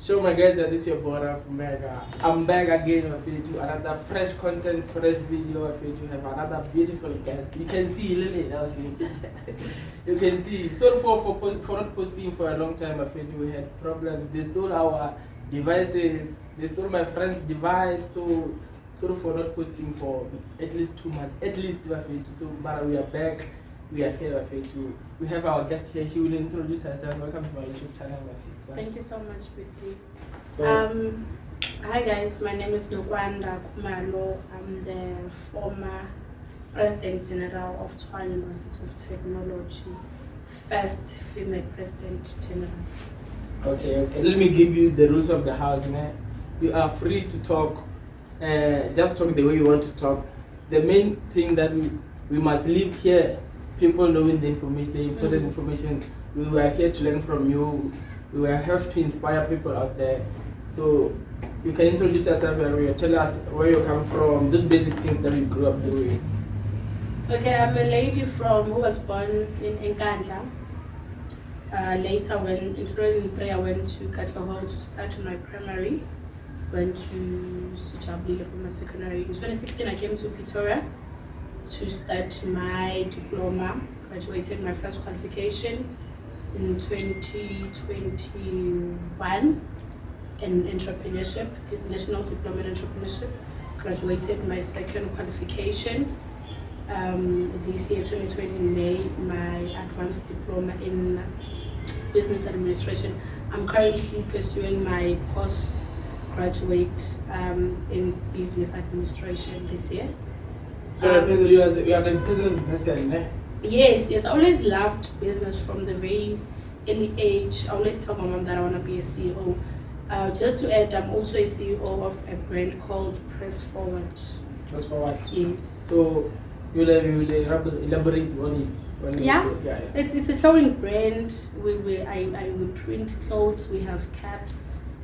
So my guys, this is your boy Ralfmega. I'm back again with you to another fresh content, fresh video. I feel to have another beautiful guest. You can see, Lily. You can see. Sorry for not posting for a long time. I feel we had problems. They stole our devices. They stole my friend's device. So sorry for not posting for at least 2 months. At least I feel so. But we are back. We are here. I feel we have our guest here. She will introduce herself. Welcome to my YouTube channel, my sister. Thank you so much, Vicky. So, hi guys, my name is Nokwanda Khumalo. I'm the former President General of Tshwane University of Technology, first female President General. Okay. Let me give you the rules of the house, man. You are free to talk. Just talk the way you want to talk. The main thing that we must leave here, people knowing the information, the important information. We were here to learn from you. We will have to inspire people out there. So you can introduce yourself and tell us where you come from, those basic things that we grew up doing. Okay, I'm a lady who was born in Nkandla. Later, when in prayer, I went to Katlehong to start my primary. Went to Sichabile for my secondary. In 2016, I came to Pretoria to start my diploma. Graduated my first qualification in 2021 in entrepreneurship, National Diploma in Entrepreneurship. Graduated my second qualification this year, 2020, May, my advanced diploma in business administration. I'm currently pursuing my postgraduate in business administration this year. So you are the business person, eh? Yes, I always loved business from the very early age. I always tell my mom that I want to be a CEO. Just to add, I'm also a CEO of a brand called Press Forward. Press Forward. Yes. So you'll elaborate on it. Yeah. It's a clothing brand. We print clothes. We have caps,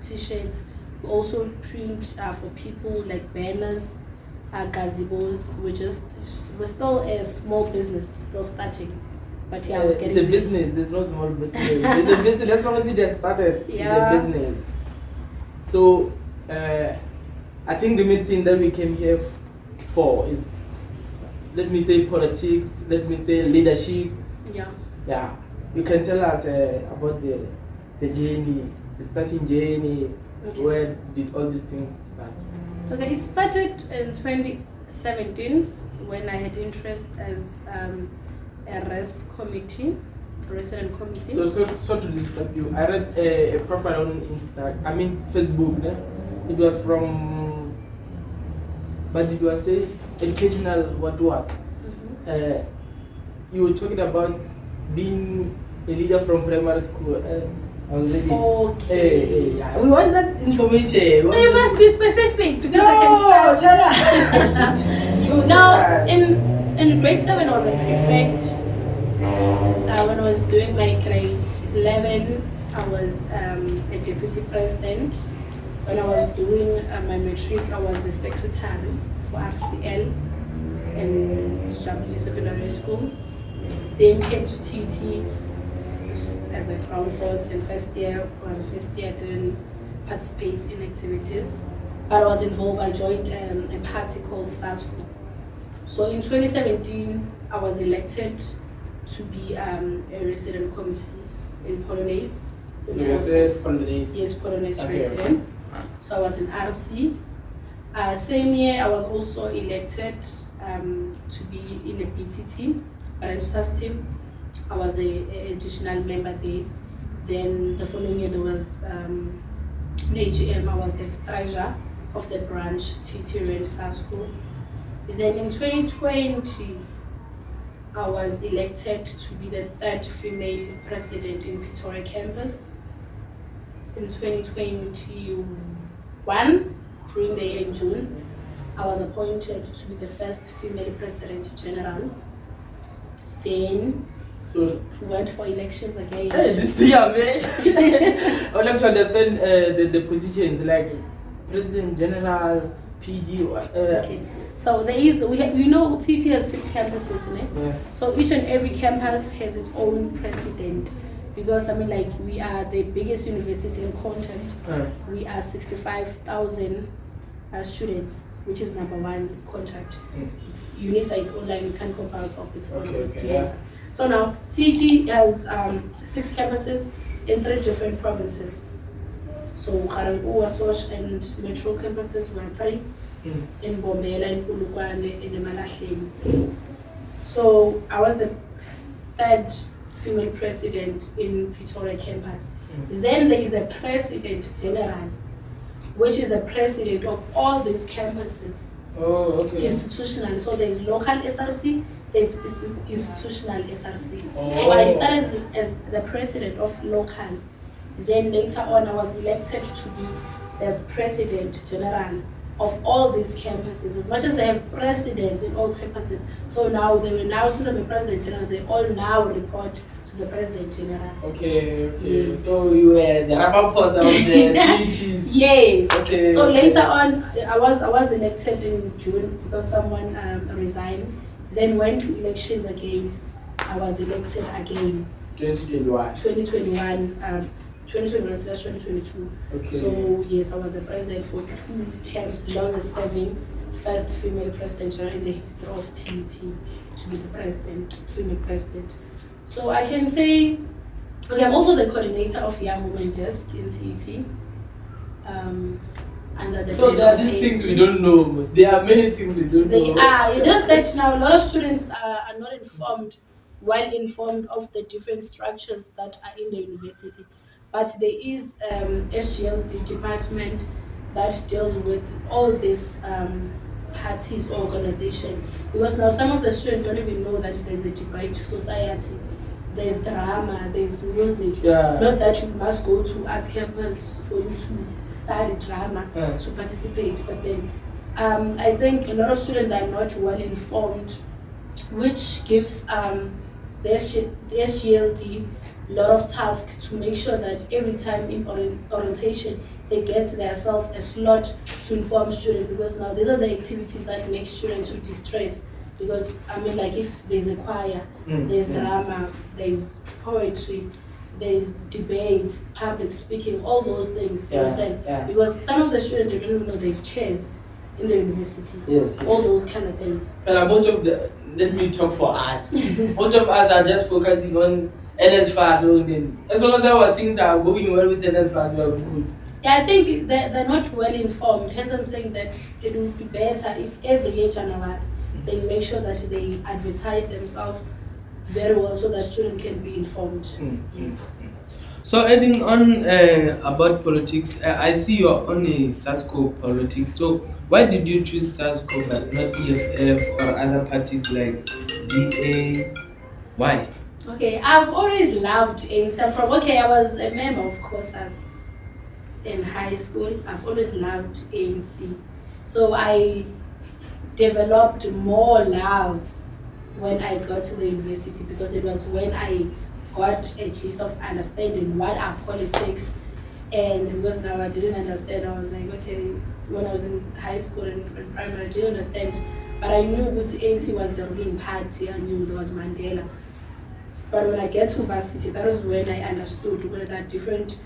t-shirts. We also print for people like banners, gazebos. We're still a small business, still starting. But yeah, it's a business. There's no small business. It's a business. As long as it has started, yeah. It's a business. So I think the main thing that we came here for is, let me say, politics. Let me say leadership. Yeah. Yeah. You can tell us about the journey, the starting journey. Okay. Where did all these things start? Okay, it started in 2017 when I had interest as a resident committee. So to disturb you, I read a profile on Facebook. It was from, but it was a educational what? You were talking about being a leader from primary school. Already. Okay. Yeah. We want that information. So you must be specific because I can start. Now, in grade 7, I was a prefect. When I was doing my grade 11, I was a deputy president. When I was doing my matric, I was the secretary for RCL in Sichabile Secondary School. Then came to TT as a ground force in first year. I didn't participate in activities, but I was involved. I joined a party called SASCO. So in 2017, I was elected to be a resident committee in Polonaise. Yes, Polonaise. Yes, Polonaise resident. So I was in RC. Same year, I was also elected to be in a BTT, Parents team. I was an additional member there. Then the following year there was an AGM. I was the treasurer of the branch TT Rand SASCO. Then in 2020, I was elected to be the third female president in Pretoria campus. In 2021, during the year in June, I was appointed to be the first female president general. Then so we went for elections again. Hey, this thing, man. I would like to understand the positions like president general, PG. Okay. So there is TT has 6 campuses, isn't it? Yeah. So each and every campus has its own president. because I mean, like, we are the biggest university in content. We are 65,000 students, which is number one contract. It's UNISA, it's online, we can't compare ourselves, it's online. Yeah. So now, TT has 6 campuses in 3 different provinces. So Khumalo, Sosh, and Metro campuses were 3, in Bombela, in Polokwane, in Emalahleni. So I was the 3rd female president in Pretoria campus. Then there is a president general, which is a president of all these campuses. Oh, okay. Institutional. So there's local SRC, there's institutional SRC. Oh. So I started as the president of local. Then later on I was elected to be the president general of all these campuses. As much as they have presidents in all campuses, so now they will now see them a president general, they all now report to the president general. Okay. Yes. So you were the rubber post of the treaties. Yes. Okay. So later on, I was elected in June because someone resigned. Then went to elections again. I was elected again. 2021. 2021/2022. Okay. So yes, I was the president for 2 terms, longest serving, first female president in the history of TET to be the female president. So I can say, okay, I'm also the coordinator of Young Women Desk in TET. So there are these things we don't know. There are many things we don't know. They are. It's just that now a lot of students are not well informed of the different structures that are in the university. But there is SGLD department that deals with all these parties or organization. Because now some of the students don't even know that there's a debate society. There's drama, there's music. Yeah. Not that you must go to art campus for you to study drama, to participate. But then I think a lot of students are not well informed, which gives the SGLD a lot of tasks to make sure that every time in orientation they get themselves a slot to inform students, because now these are the activities that make students to distress. Because I mean, like, if there's a choir, there's drama, there's poetry, there's debate, public speaking, all those things. You understand? Yeah. Because some of the students they don't even know there's chairs in the university. Yes. All those kind of things. But let me talk for us. Most of us are just focusing on NSFAS only. As long as our things are going well with NSFAS, we are good. Yeah, I think they're not well informed. Hence, I'm saying that it would be better if every year January they make sure that they advertise themselves very well so that students can be informed. Yes. So adding on about politics, I see you're on a SASCO politics. So why did you choose SASCO but not EFF or other parties like DA? Why? Okay, I've always loved ANC. I was a member of COSAS in high school. I've always loved ANC. So I developed more love when I got to the university, because it was when I got a gist of understanding what are politics. And because now I didn't understand, I was like, okay, when I was in high school and primary, I didn't understand. But I knew that ANC was the ruling party. I knew there was Mandela. But when I get to varsity, that was when I understood that different.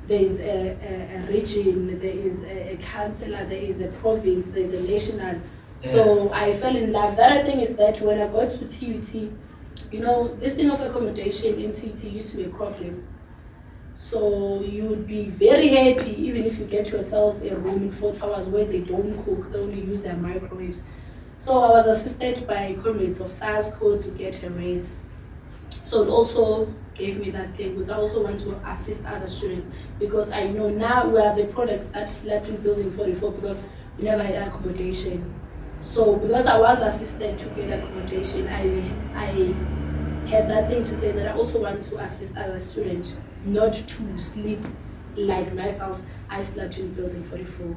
There is a region, there is a councillor, there is a province, there is a national. Yeah. So I fell in love. The other thing is that when I got to TUT, this thing of accommodation in TUT used to be a problem. So you would be very happy even if you get yourself a room in 4 hours where they don't cook, they only use their microwaves. So I was assisted by comrades of SASCO to get a raise. So it also gave me that thing, because I also want to assist other students, because I know now we are the products that slept in building 44 because we never had accommodation. So because I was assisted to get accommodation, I had that thing to say that I also want to assist other students not to sleep like myself. I slept in building 44.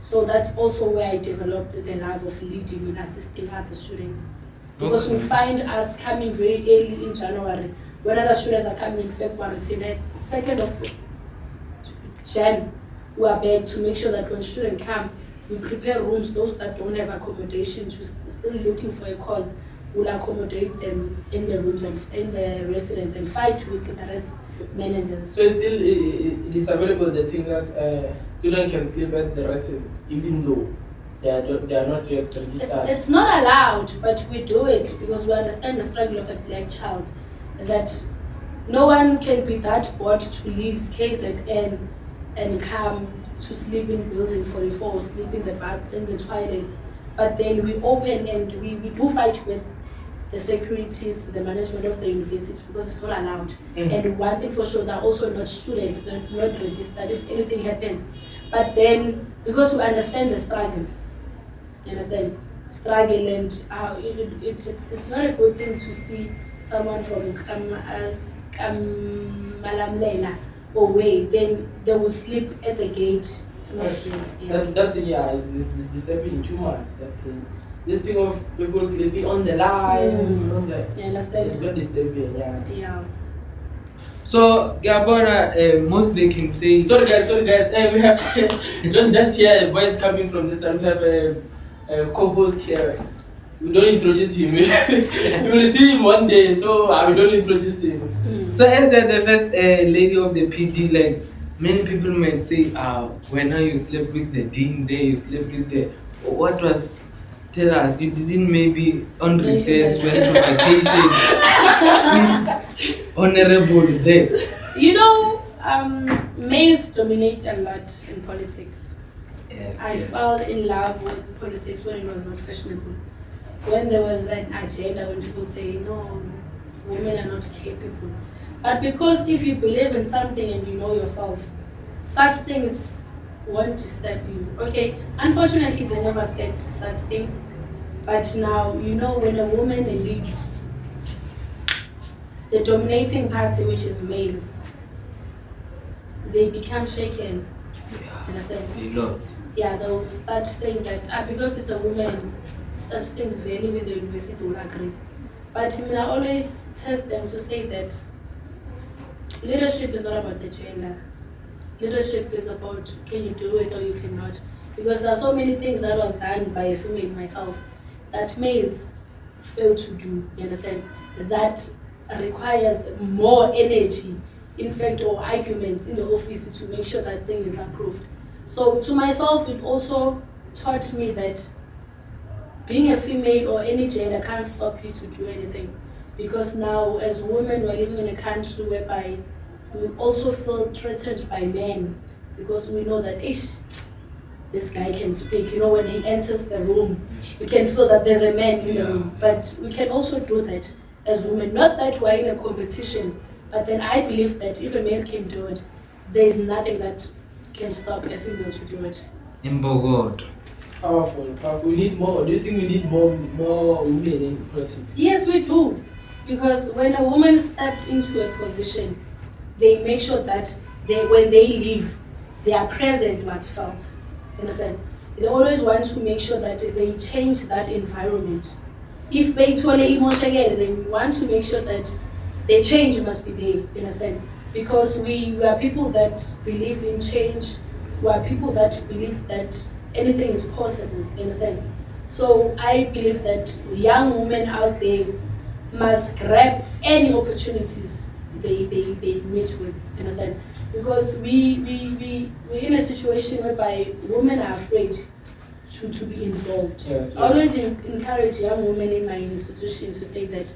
So that's also where I developed the love of leading and assisting other students. Because we find us coming very early in January, when other students are coming in February, till the 2nd of Jan, we are back to make sure that when students come, we prepare rooms, those that don't have accommodation, to still looking for a cause, will accommodate them in the rooms and in the residence and fight with the rest managers. So still it is available the thing that children can sleep at the residence even though they are not yet registered. It's not allowed, but we do it because we understand the struggle of a black child. That no one can be that bored to leave KZN and come to sleep in building 44, sleep in the bath, in the toilets. But then we open and we do fight with the securities, the management of the university because it's not allowed. Mm-hmm. And one thing for sure, they're also not students, they're not registered if anything happens. But then, because we understand the struggle, you understand? Struggle and it's not a good thing to see someone from Malamlela away, then they will sleep at the gate. It's not here. Yeah. That thing, is disturbing too much. That thing. This thing of people sleeping on the lines, on the, You understand? it's very disturbing, Yeah. So, Gabora, mostly can say. Sorry guys, we have don't just hear a voice coming from this side. We have a co-host here. We don't introduce him. You will see him one day, so I don't introduce him. So, as you're the first lady of the PG, like many people might say, when you slept with the dean there, you slept with the. What was? Tell us, you didn't maybe on recess, went on vacation with honorable there. You know, males dominate a lot in politics. Yes, I fell in love with politics when it was not fashionable. When there was an agenda, when people say, no, women are not capable. But because if you believe in something and you know yourself, such things won't disturb you. Okay, unfortunately, they never said such things. But now, you know, when a woman leads the dominating party, which is males, they become shaken. Understand? A lot. Yeah, they'll start saying that because it's a woman, such things very with the university will agree. But I always test them to say that leadership is not about the gender. Leadership is about can you do it or you cannot. Because there are so many things that was done by a female myself that males fail to do, you understand? That requires more energy, in fact, or arguments in the office to make sure that thing is approved. So to myself, it also taught me that being a female or any gender can't stop you to do anything. Because now, as women, we're living in a country whereby we also feel threatened by men because we know that this guy can speak. You know, when he enters the room, we can feel that there's a man in the room. But we can also do that as women. Not that we're in a competition, but then I believe that if a man can do it, there's nothing that can stop a female to do it. In Bogota. Powerful. We need more. Do you think we need more women in politics? Yes, we do. Because when a woman stepped into a position, they make sure that when they leave, their presence was felt. Understand? They always want to make sure that they change that environment. If they totally emotional, they want to make sure that the change must be there. Understand? Because we are people that believe in change. We are people that believe that anything is possible. Understand? So I believe that young women out there must grab any opportunities they meet with. Understand? Because we're in a situation whereby women are afraid to be involved. Yes. I always encourage young women in my institution to say that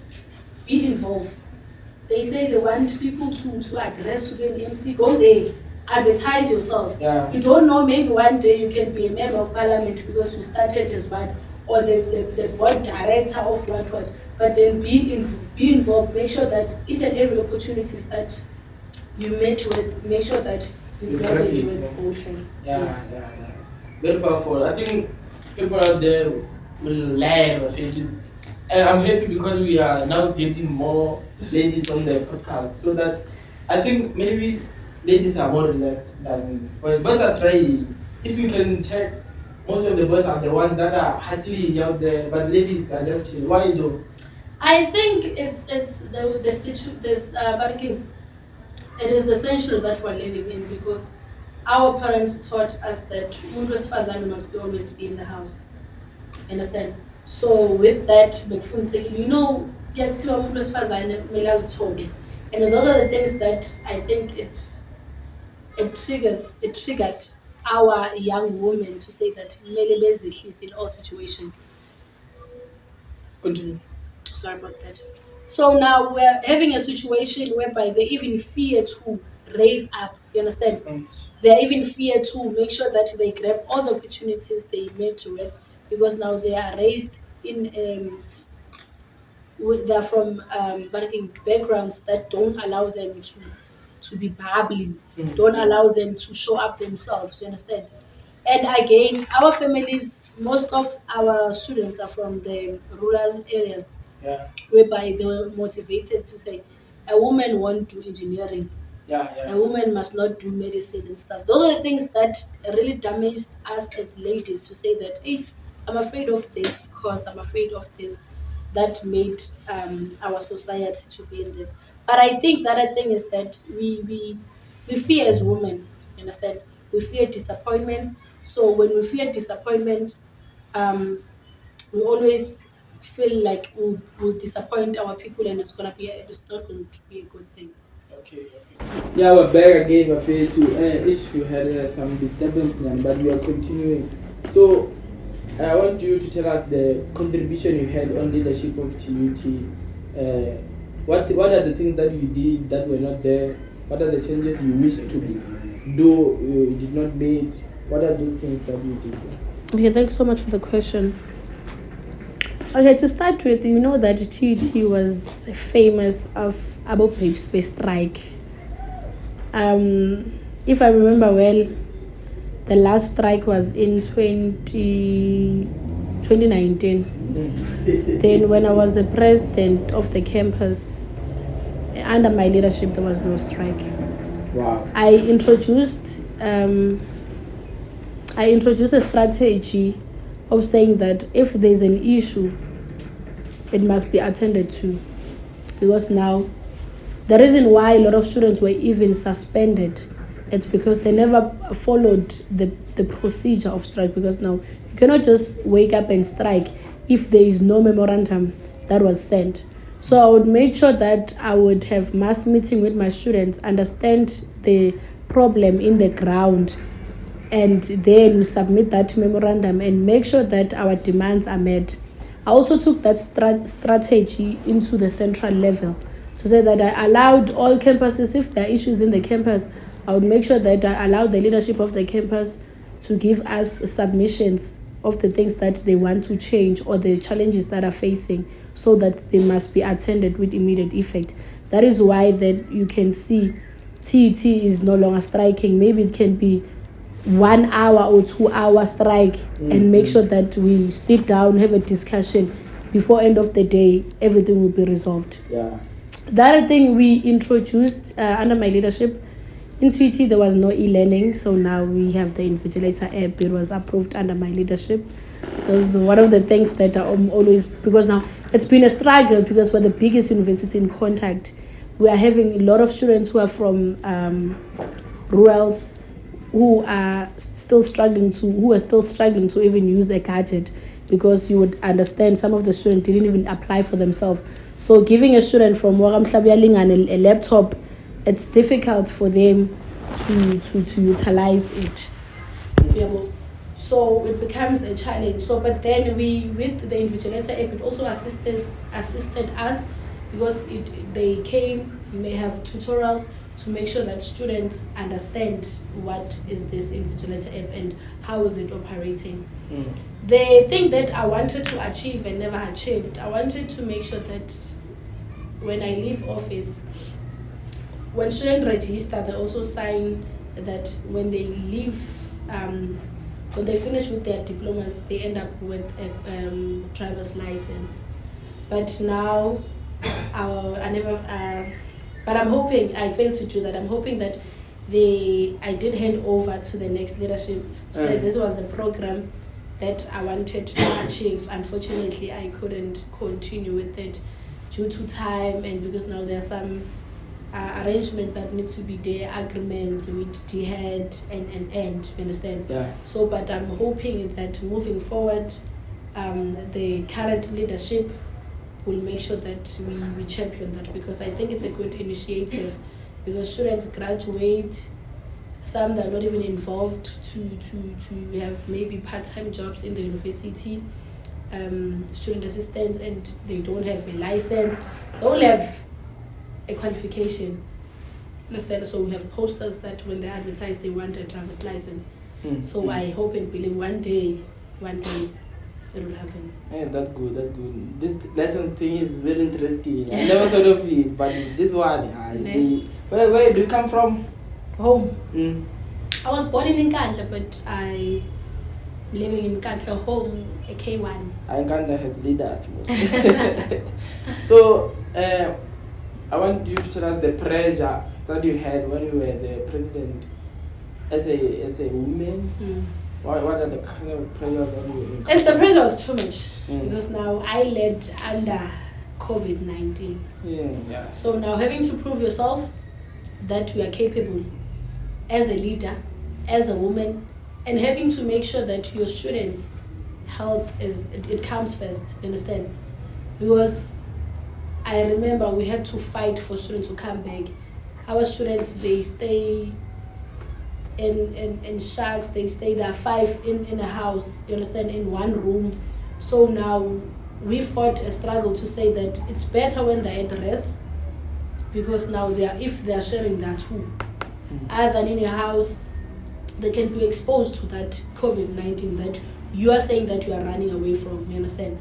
be involved. They say they want people to address to be an MC. Go there, advertise yourself. Yeah. You don't know, maybe one day you can be a member of parliament because you started as one, or the board director of what. But then be involved. Make sure that each and every opportunities that you meet with, make sure that you grab it with both hands. Yeah. Very powerful. I think people out there will learn of it. And I'm happy because we are now getting more ladies on the podcast, so that I think maybe ladies are more left than boys. Boys are trying. If you can check, most of the boys are the ones that are hustling out there, but ladies are just chill. Why though? I think it's the situation. It is the century that we're living in because our parents taught us that umuntu wesifazane must always be in the house. Understand? So with that, you know, and those are the things that I think it triggered our young women to say that kumele bezehlise in all situations. Continue. Sorry about that. So now we're having a situation whereby they even fear to raise up. You understand? They even fear to make sure that they grab all the opportunities they made to it, because now they are raised in they're from banking backgrounds that don't allow them to be babbling, don't allow them to show up themselves. You understand? And again, our families, most of our students are from the rural areas, whereby they were motivated to say, a woman won't do engineering. A woman must not do medicine and stuff. Those are the things that really damaged us as ladies, to say that, hey, I'm afraid of this because I'm afraid of this. That made our society to be in this. But I think the other thing is that we fear as women. You understand? We fear disappointments. So when we fear disappointment, we always feel like we'll disappoint our people, and it's not going to be a good thing. Okay. Yeah, we're back again. We're fair to if you had some disturbance, but we are continuing. So I want you to tell us the contribution you had on leadership of TUT. What are the things that you did that were not there? What are the changes you wish to do you did not make? What are those things that you did? Okay, thanks so much for the question. Okay, to start with, you know that TUT was famous of Abu Babe Space Strike. If I remember well, the last strike was in 2019. Then when I was the president of the campus, under my leadership, there was no strike. Wow. I introduced a strategy of saying that if there's an issue, it must be attended to. Because now, the reason why a lot of students were even suspended, it's because they never followed the procedure of strike. Because now, you cannot just wake up and strike if there is no memorandum that was sent. So I would make sure that I would have mass meeting with my students, understand the problem in the ground, and then we submit that memorandum and make sure that our demands are met. I also took that strategy into the central level to say that I allowed all campuses, if there are issues in the campus, I would make sure that I allowed the leadership of the campus to give us submissions of the things that they want to change or the challenges that are facing, so that they must be attended with immediate effect. That is why that you can see TUT is no longer striking. Maybe it can be 1 hour or 2 hour strike, and make sure that we sit down, have a discussion before end of the day, everything will be resolved. Yeah. The other thing we introduced under my leadership, in TUT there was no e-learning, so now we have the Invigilator app. It was approved under my leadership. That's one of the things that are always, because now it's been a struggle, because we're the biggest university in contact. We are having a lot of students who are from rurals, who are still struggling to even use a gadget, because you would understand some of the students didn't even apply for themselves. So giving a student from Wagamhlabialing a laptop, it's difficult for them to utilize it. So it becomes a challenge. So but then we, with the Invigilator app, it also assisted us, because they have tutorials to make sure that students understand what is this Invigilator app and how is it operating. The thing that I wanted to achieve and never achieved, I wanted to make sure that when I leave office, when students register, they also sign that when they leave, when they finish with their diplomas, they end up with a driver's license. But now, I never. But I'm hoping, I failed to do that. I'm hoping that I did hand over to the next leadership. So this was the program that I wanted to achieve. Unfortunately, I couldn't continue with it due to time, and because now there are some arrangement that needs to be there, agreements with the head and you understand? Yeah. So, but I'm hoping that moving forward, the current leadership will make sure that we champion that, because I think it's a good initiative, because students graduate, some that are not even involved to have maybe part-time jobs in the university, student assistants, and they don't have a license, they only have a qualification. Understand? So we have posters that when they advertise they want a driver's license. So I hope and believe one day it will happen. Yeah, that's good. This lesson thing is very interesting. I never thought of it, but this one, I see. Where do you come from? Home. I was born in Nkandla, but I living in Nkandla home, a K1. Nkandla has leaders. So, I want you to tell us the pressure that you had when you were the president as a woman. What are the kind of pressure that you were? The pressure was too much because now I led under COVID-19. Yeah. So now having to prove yourself that you are capable as a leader, as a woman, and having to make sure that your students' health it comes first. You understand? Because I remember we had to fight for students to come back. Our students, they stay in shacks, they stay there 5 in a house, you understand, in one room. So now we fought a struggle to say that it's better when they're at rest, because now if they're sharing that too, other than in a house, they can be exposed to that COVID-19 that you are saying that you are running away from, you understand?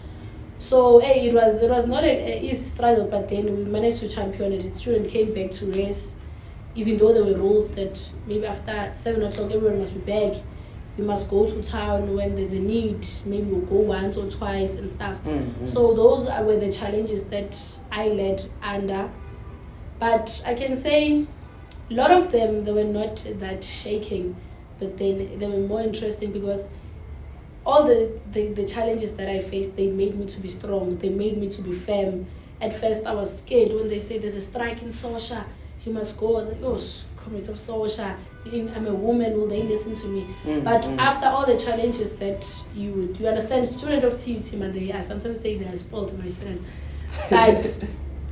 So it was not an easy struggle, but then we managed to champion it. The student came back to race, even though there were rules that maybe after 7 o'clock everyone must be back. You must go to town when there's a need. Maybe we'll go once or twice and stuff. So those were the challenges that I led under. But I can say a lot of them, they were not that shaking, but then they were more interesting because all the challenges that I faced, they made me to be strong. They made me to be firm. At first, I was scared when they say there's a strike in Sosha. You must go. I was like, oh, comrades of Sosha. I'm a woman. Will they listen to me? But after all the challenges that you understand, student of TUT, I sometimes say they are spoiled, my students. But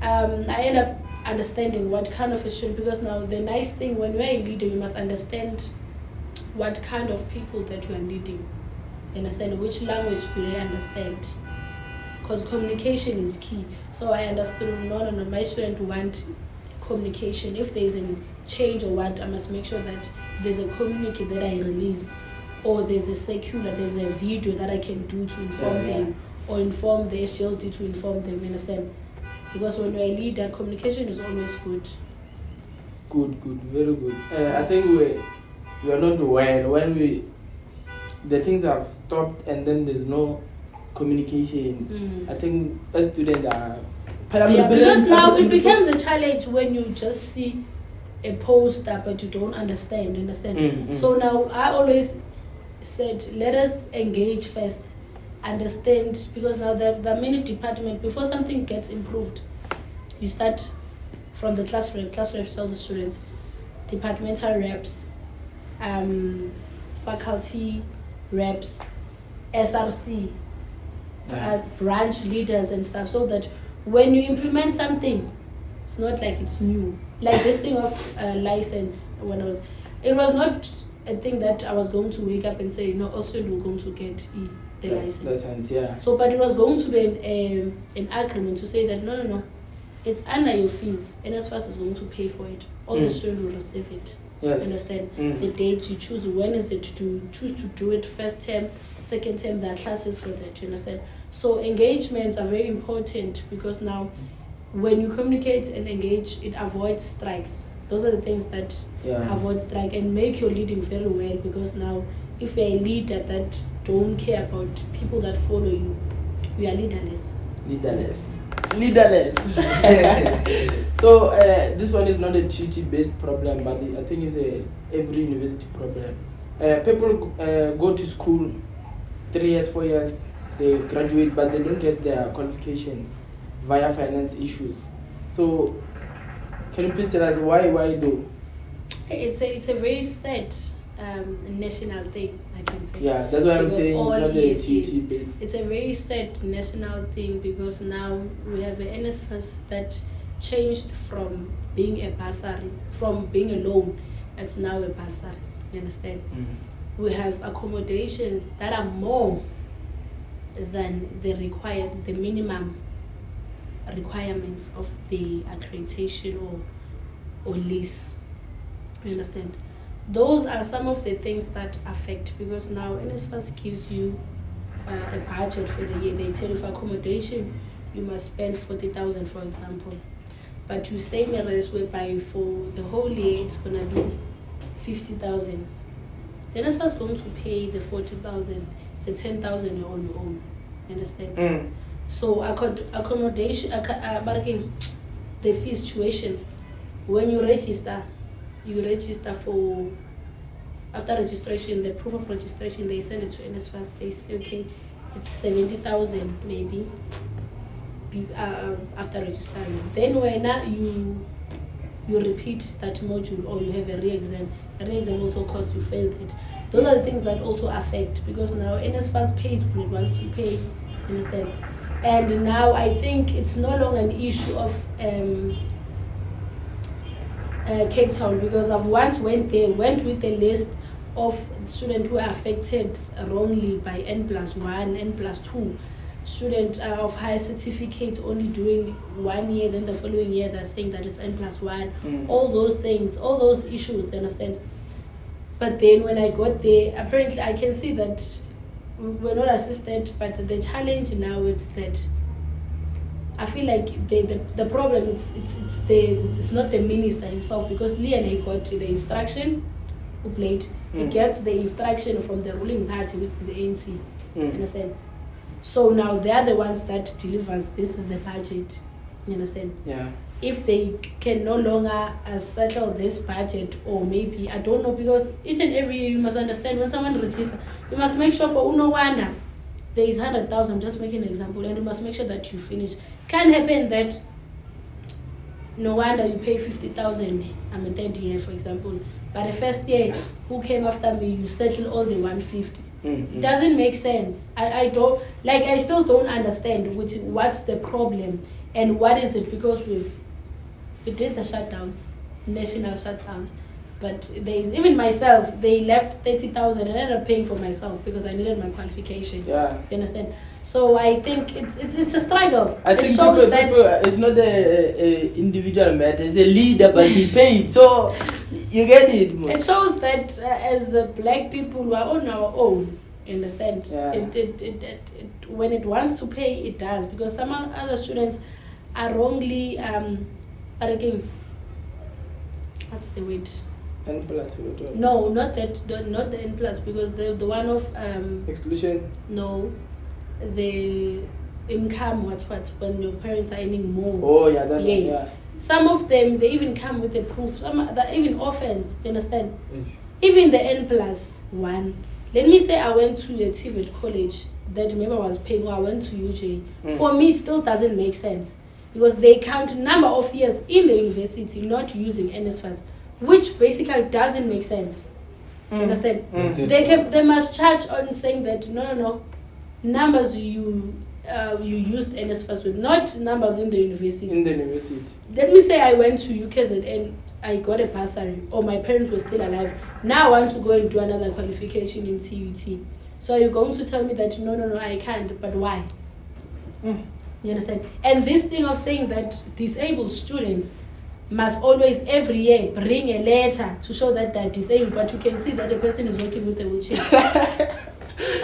I end up understanding what kind of a student, because now the nice thing when you're a leader, you must understand what kind of people that you are leading. Understand which language do they understand, because communication is key. So I understood, no, my student want communication. If there's a change or what, I must make sure that there's a communique that I release, or there's a secular, there's a video that I can do to inform them, or inform the SGLD to inform them, you understand? Because when you're a leader, communication is always good. Good, very good. I think we are not well when the things have stopped and then there's no communication. I think as students are... because now it becomes a challenge when you just see a poster but you don't understand. So now I always said, let us engage first, understand, because now there are many departments. Before something gets improved, you start from the class rep tell the students, departmental reps, faculty reps, SRC, branch leaders and stuff, so that when you implement something, it's not like it's new. Like this thing of license, it was not a thing that I was going to wake up and say, no, also we're going to get the license. So, but it was going to be an agreement to say that no, it's under your fees, and as fast as going to pay for it, all the students will receive it. Yes. Understand? The dates you choose, when is it to choose to do it, first term, second term, there are classes for that, you understand? So engagements are very important, because now when you communicate and engage, it avoids strikes. Those are the things that avoid strike and make your leading very well, because now if you're a leader that don't care about people that follow you, you are leaderless. So this one is not a TUT-based problem, but I think it's every university problem. People go to school 3 years, 4 years, they graduate, but they don't get their qualifications via finance issues. So can you please tell us why though? It's a very sad a national thing, I can say. Yeah, that's why I'm Because saying all- it's not a yes, TUT based. It's a very sad national thing because now we have a NSFAS that changed from being a bursary, from being a loan, it's now a bursary. You understand? Mm-hmm. We have accommodations that are more than the minimum requirements of the accreditation or lease. You understand? Those are some of the things that affect, because now NSFAS gives you a budget for the year. They tell you for accommodation you must spend 40,000, for example, but you stay in a rest whereby for the whole year it's gonna be 50,000. The NSFAS is going to pay the 40,000, the 10,000 you're on your own. You understand? So accommodation, the fee situations, when you register for, after registration, the proof of registration, they send it to NSFAS. They say, okay, it's 70,000 maybe after registering. Then when you repeat that module or you have a re-exam also costs you failed it. Those are the things that also affect, because now NSFAS pays when it wants to pay. Understand? And now I think it's no longer an issue of Cape Town, because I've once went with a list of students who are affected wrongly by N+1, N+2. Student of higher certificates only doing 1 year, then the following year they're saying that it's N+1. All those things, all those issues, you understand? But then when I got there, apparently I can see that we're not assisted, but the challenge now is that I feel like the problem it's not the minister himself, because Leon he got the instruction who played. He gets the instruction from the ruling party, which is the ANC. Understand? So now they are the ones that delivers. This is the budget. You understand? Yeah. If they can no longer settle this budget, or maybe I don't know, because each and every year you must understand when someone registers, you must make sure for Nokwanda there is 100,000. Just making an example, and you must make sure that you finish. Can happen that no wonder you pay 50,000. I'm a third year, for example, but the first year who came after me, you settle all the 150. It doesn't make sense. I still don't understand what's the problem and what is it, because we did the shutdowns, national shutdowns, but there is, even myself, they left 30,000 and I ended up paying for myself because I needed my qualification. Yeah. You understand? So I think it's a struggle. I think people, it's not a individual matter, it's a leader, but he paid, so you get it. It shows that as black people, we are on our own. You understand? Yeah. It when it wants to pay, it does, because some other students are wrongly again, what's the word? N+. No, not the N+, because the one of exclusion. No, the income. What when your parents are earning more. Oh yeah, that yes. Yeah. Some of them, they even come with a proof. Some that even orphans. You understand? Even the N+1. Let me say I went to a TVET college that remember I was paying, or I went to UJ. For me, it still doesn't make sense, because they count number of years in the university, not using NSFAS, which basically doesn't make sense. You understand? They must charge on saying that no, numbers you used NSFAS with, not numbers in the university. Let me say I went to UKZN, I got a bursary, or my parents were still alive. Now I want to go and do another qualification in TUT. So are you going to tell me that no, I can't? But why? You understand? And this thing of saying that disabled students must always every year bring a letter to show that they're disabled, but you can see that the person is working with a wheelchair.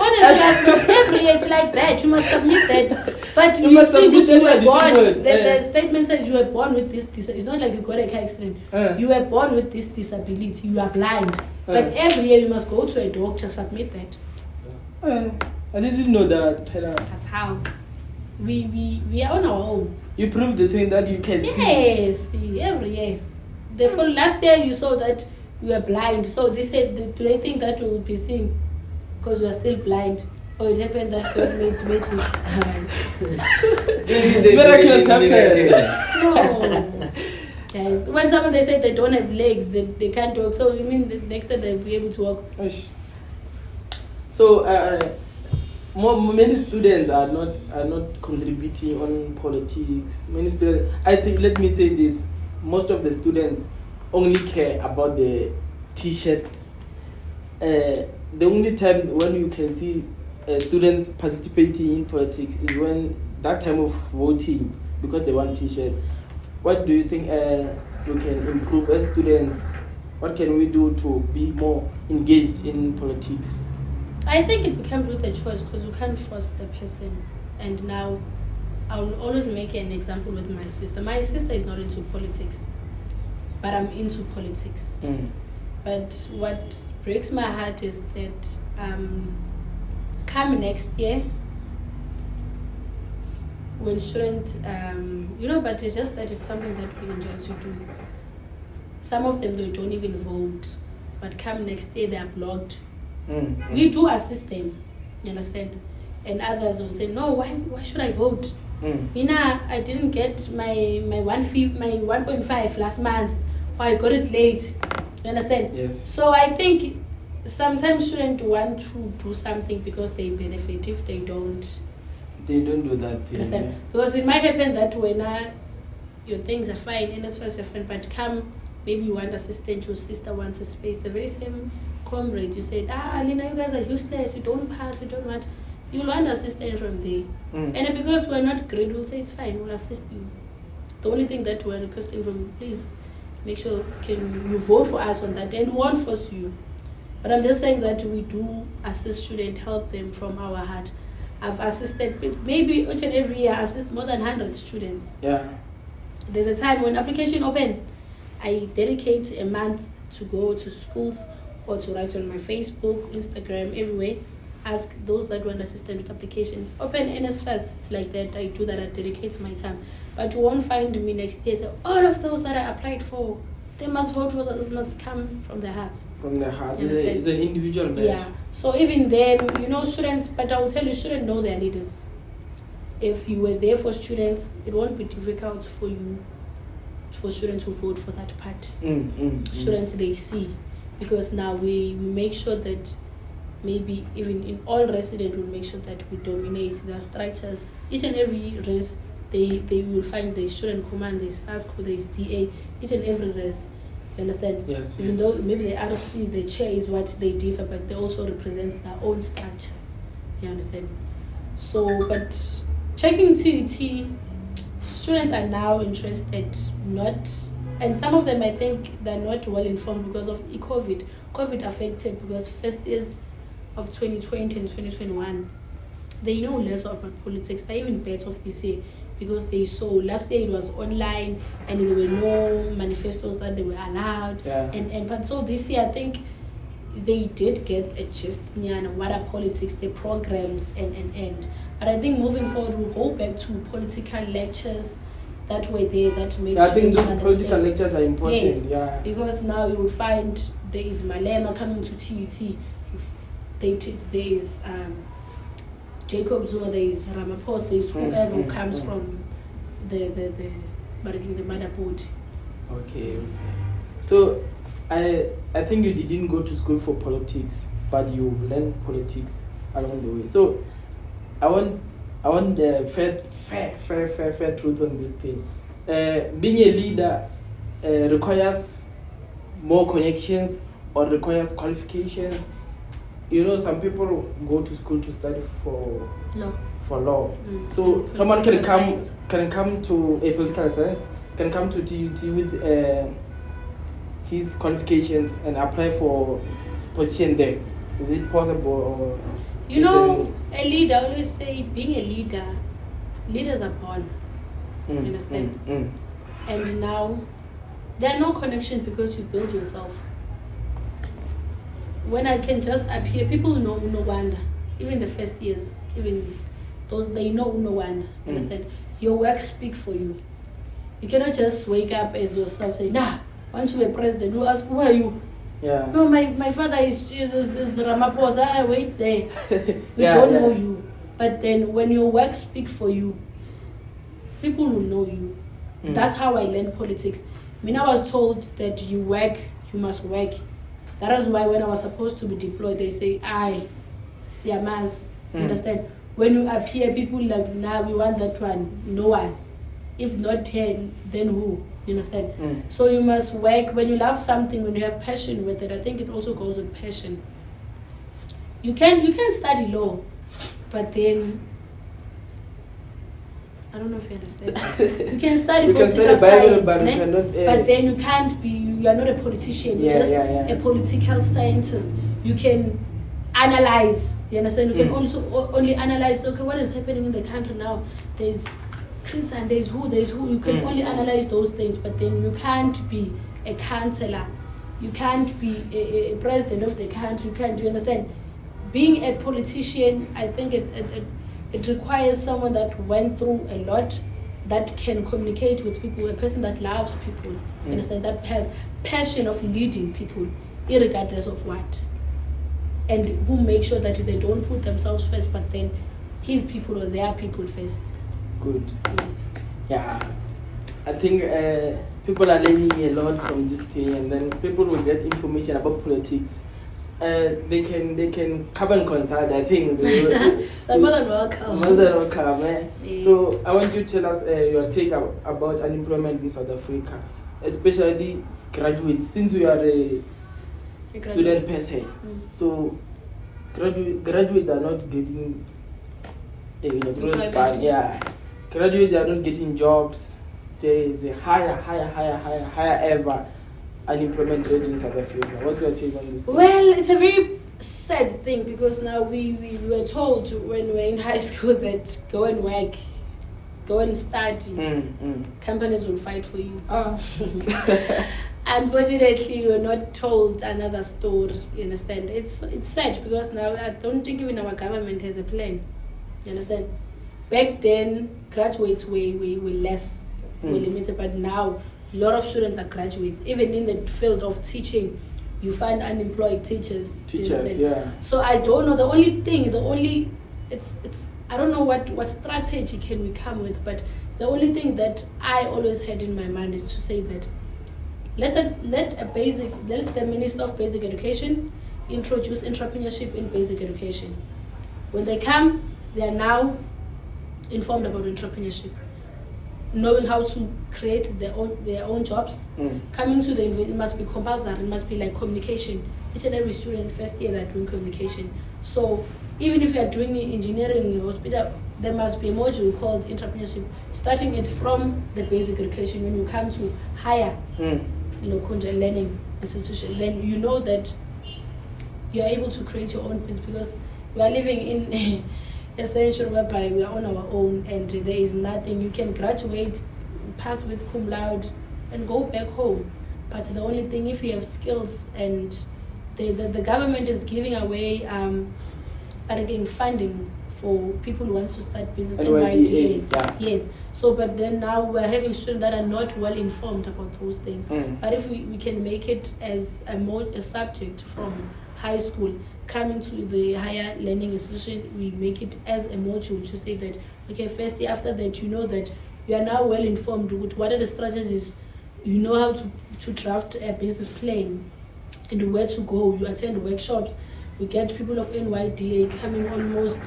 Honestly, every year it's like that. You must submit that. But you see, which you were born. The statement says you were born with this disability. It's not like you got a car accident. You were born with this disability. You are blind. But every year you must go to a doctor, submit that. I didn't know that. That's how. We are on our own. You prove the thing that you can see. Yes, every year. The last year you saw that you were blind. So they said, do they think that will be seen? Because you are still blind. Or it happened that God made magic. Miraculous happen. No. Guys, when someone they say they don't have legs, they can't walk. So you mean the next time they'll be able to walk? So many students are not contributing on politics. Many students, I think, let me say this: most of the students only care about the T-shirt. The only time when you can see students participating in politics is when that time of voting, because they want T-shirt. What do you think we can improve as students? What can we do to be more engaged in politics? I think it becomes with a choice, because you can't force the person. And now, I'll always make an example with my sister. My sister is not into politics, but I'm into politics. But what breaks my heart is that come next year, when students, but it's just that it's something that we enjoy to do. Some of them, they don't even vote, but come next year, they are blocked. We do assist them, you understand? And others will say, no, why should I vote? I didn't get my 1.5 last month, or I got it late. You understand? Yes. So I think sometimes students want to do something because they benefit. If they don't do that. You understand? Because it might happen that when your things are fine, and as far as you're fine, but come, maybe you want assistance, your sister wants a space, the very same comrade, you said, Lina, you guys are useless, you don't pass, you don't want, you'll want assistance from there. And because we're not great, we'll say it's fine, we'll assist you. The only thing that we're requesting from you, please make sure can you vote for us on that, and we won't force you. But I'm just saying that we do assist students, help them from our heart. I've assisted, maybe each and every year, I assist more than 100 students. Yeah. There's a time when application open, I dedicate a month to go to schools or to write on my Facebook, Instagram, everywhere. Ask those that want assistance with application. Open NSFAS, it's like that. I do that, I dedicate my time. But you won't find me next year say, all of those that I applied for, they must vote for us, must come from their hearts. From their heart. It's an individual matter. Yeah. So even them, students, but I will tell you, students know their leaders. If you were there for students, it won't be difficult for students to vote for that party. Students, they see. Because now we make sure that maybe even in all residents, we'll make sure that we dominate their structures. Each and every race, they will find the student command, there's SASCO, there's DA, each and every race. You understand? Yes. Even though maybe the RC, the chair is what they differ, but they also represent their own structures. You understand? So, but checking TUT, students are now interested, and some of them, I think, they're not well informed because of COVID. COVID affected because first years of 2020 and 2021, they know less about politics. They're even better off this year because they saw last year it was online and there were no manifestos that they were allowed. Yeah. But so this year, I think they did get a gist what are politics, the programs and. But I think moving forward, we'll go back to political lectures that were there that made I think students those political understand. lectures are important. Yes, yeah. because now you will find there is Malema coming to TUT, there is Jacob Zuma, there is Ramaphosa, there is whoever who comes from the motherboard. Okay. So I think you didn't go to school for politics, but you've learned politics along the way. So I want the fair truth on this thing. Being a leader requires more connections or requires qualifications. Some people go to school to study for law. So someone can come to a political science, can come to TUT with his qualifications and apply for position there. Is it possible? Or a leader, I always say, being a leader, leaders are born. You understand? And now, there are no connections because you build yourself. When I can just appear, people know Nokwanda, even the first years, even those, they know Nokwanda. You understand? Your work speaks for you. You cannot just wake up as yourself, say, once you were president, you ask, who are you? Yeah. No, my father is Ramaphosa. Wait there. We don't know you. But then when your work speaks for you, people will know you. That's how I learned politics. I was told that you must work. That is why when I was supposed to be deployed, they say, "I, Siamas." Understand? When you appear, people like, "Nah, we want that one." No one. If not him, then who? You understand? So you must work. When you love something, when you have passion with it, I think it also goes with passion. You can study law, but then I don't know if you understand. You can study political science, but then you can't be. You are not a politician. You're just a political scientist. You can analyze. You understand? You can also only analyze. Okay, what is happening in the country now? There's Chris and there's who. You can only analyze those things, but then you can't be a councillor. You can't be a president of the country. You can't. Do you understand? Being a politician, I think it requires someone that went through a lot, that can communicate with people, a person that loves people, understand, that has passion of leading people, irregardless of what, and who make sure that they don't put themselves first, but then his people or their people first. Good. Yes. Yeah, I think people are learning a lot from this thing, and then people will get information about politics. They can come and consult. I think they're more than welcome. More than welcome, eh? Yes. So I want you to tell us your take about unemployment in South Africa, especially graduates. Since you are a student person, so graduates are not getting graduates are not getting jobs. There is a higher ever unemployment rate in South Africa. What's your take on this? Well, it's a very sad thing because now we were told when we were in high school that go and work, go and study. Companies will fight for you. Unfortunately, we were not told another story. You understand? It's sad because now I don't think even our government has a plan. You understand? Back then, graduates were less, were limited, but now a lot of students are graduates. Even in the field of teaching, you find unemployed teachers. Yeah. So I don't know. I don't know what strategy can we come with, but the only thing that I always had in my mind is to say that let the Minister of Basic Education introduce entrepreneurship in basic education. When they come, they are now informed about entrepreneurship, knowing how to create their own jobs. Coming to it must be compulsory. It must be like communication. Each and every student first year they are doing communication. So even if you are doing engineering in hospital, there must be a module called entrepreneurship, starting it from the basic education. When you come to higher learning institution, then you know that you are able to create your own business, because we are living in a century whereby we are on our own and there is nothing. You can graduate, pass with cum laude and go back home, but the only thing, if you have skills, and the government is giving away funding for people who want to start business. Yes. So but then now we're having students that are not well informed about those things. But if we can make it as a subject from high school, coming to the higher learning institution, we make it as a module to say that, okay, first year after that, you know that you are now well informed with what are the strategies, you know how to draft a business plan and where to go. You attend workshops. We get people of NYDA coming almost